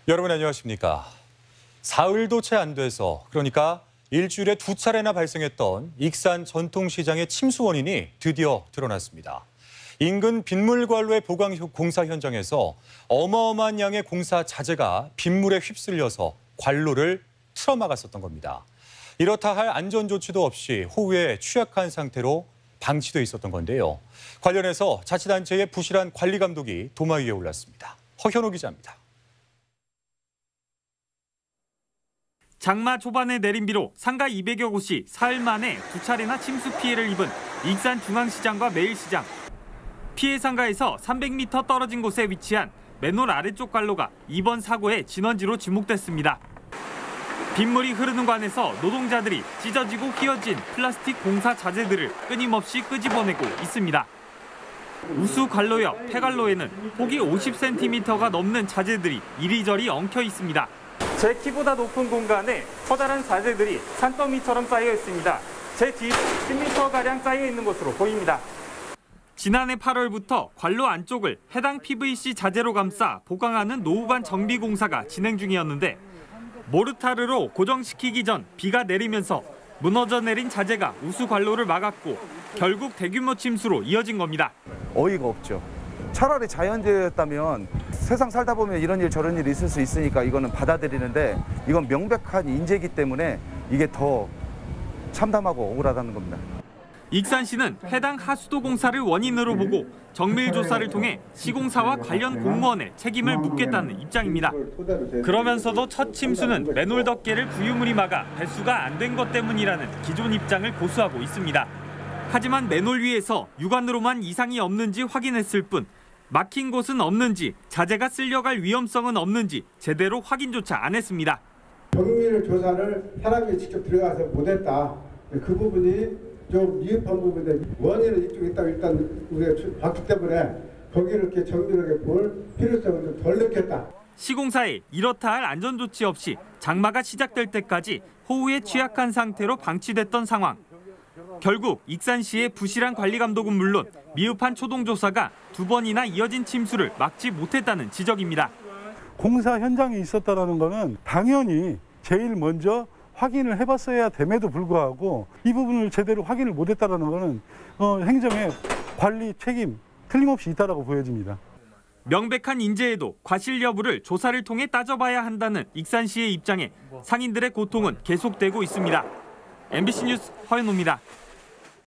여러분 안녕하십니까. 사흘도 채 안 돼서 그러니까 일주일에 2차례나 발생했던 익산 전통시장의 침수 원인이 드디어 드러났습니다. 인근 빗물관로의 보강 공사 현장에서 어마어마한 양의 공사 자재가 빗물에 휩쓸려서 관로를 틀어막았었던 겁니다. 이렇다 할 안전조치도 없이 호우에 취약한 상태로 방치돼 있었던 건데요. 관련해서 자치단체의 부실한 관리 감독이 도마 위에 올랐습니다. 허현호 기자입니다. 장마 초반에 내린 비로 상가 200여 곳이 사흘 만에 2차례나 침수 피해를 입은 익산 중앙시장과 매일시장. 피해 상가에서 300m 떨어진 곳에 위치한 맨홀 아래쪽 관로가 이번 사고의 진원지로 지목됐습니다. 빗물이 흐르는 관에서 노동자들이 찢어지고 휘어진 플라스틱 공사 자재들을 끊임없이 끄집어내고 있습니다. 우수 관로 옆 폐관로에는 폭이 50cm가 넘는 자재들이 이리저리 엉켜 있습니다. 제 키보다 높은 공간에 커다란 자재들이 산더미처럼 쌓여 있습니다. 제 뒤 10m가량 쌓여 있는 것으로 보입니다. 지난해 8월부터 관로 안쪽을 해당 PVC 자재로 감싸 보강하는 노후관 정비 공사가 진행 중이었는데 모르타르로 고정시키기 전 비가 내리면서 무너져 내린 자재가 우수 관로를 막았고 결국 대규모 침수로 이어진 겁니다. 어이가 없죠. 차라리 자연재해였다면 세상 살다 보면 이런 일 저런 일이 있을 수 있으니까 이거는 받아들이는데 이건 명백한 인재이기 때문에 이게 더 참담하고 억울하다는 겁니다. 익산시는 해당 하수도 공사를 원인으로 보고 정밀 조사를 통해 시공사와 관련 공무원의 책임을 묻겠다는 입장입니다. 그러면서도 첫 침수는 맨홀 덮개를 부유물이 막아 배수가 안 된 것 때문이라는 기존 입장을 고수하고 있습니다. 하지만 맨홀 위에서 육안으로만 이상이 없는지 확인했을 뿐 막힌 곳은 없는지 자재가 쓸려갈 위험성은 없는지 제대로 확인조차 안 했습니다. 정밀 조사를 사람이 직접 들어가서 못했다. 그 부분이 좀 미흡한 부분인데 원인은 이쪽에 있다고 일단 우리가 봤기 때문에 거기를 이렇게 정밀하게 볼 필요성을 좀 덜 느꼈다. 시공사에 이렇다 할 안전조치 없이 장마가 시작될 때까지 호우에 취약한 상태로 방치됐던 상황. 결국 익산시의 부실한 관리 감독은 물론 미흡한 초동조사가 2번이나 이어진 침수를 막지 못했다는 지적입니다. 공사 현장에 있었다는 것은 당연히 제일 먼저 확인을 해봤어야 됨에도 불구하고 이 부분을 제대로 확인을 못했다는 것은 행정의 관리 책임 틀림없이 있다고 보여집니다. 명백한 인재에도 과실 여부를 조사를 통해 따져봐야 한다는 익산시의 입장에 상인들의 고통은 계속되고 있습니다. MBC 뉴스 허현호입니다.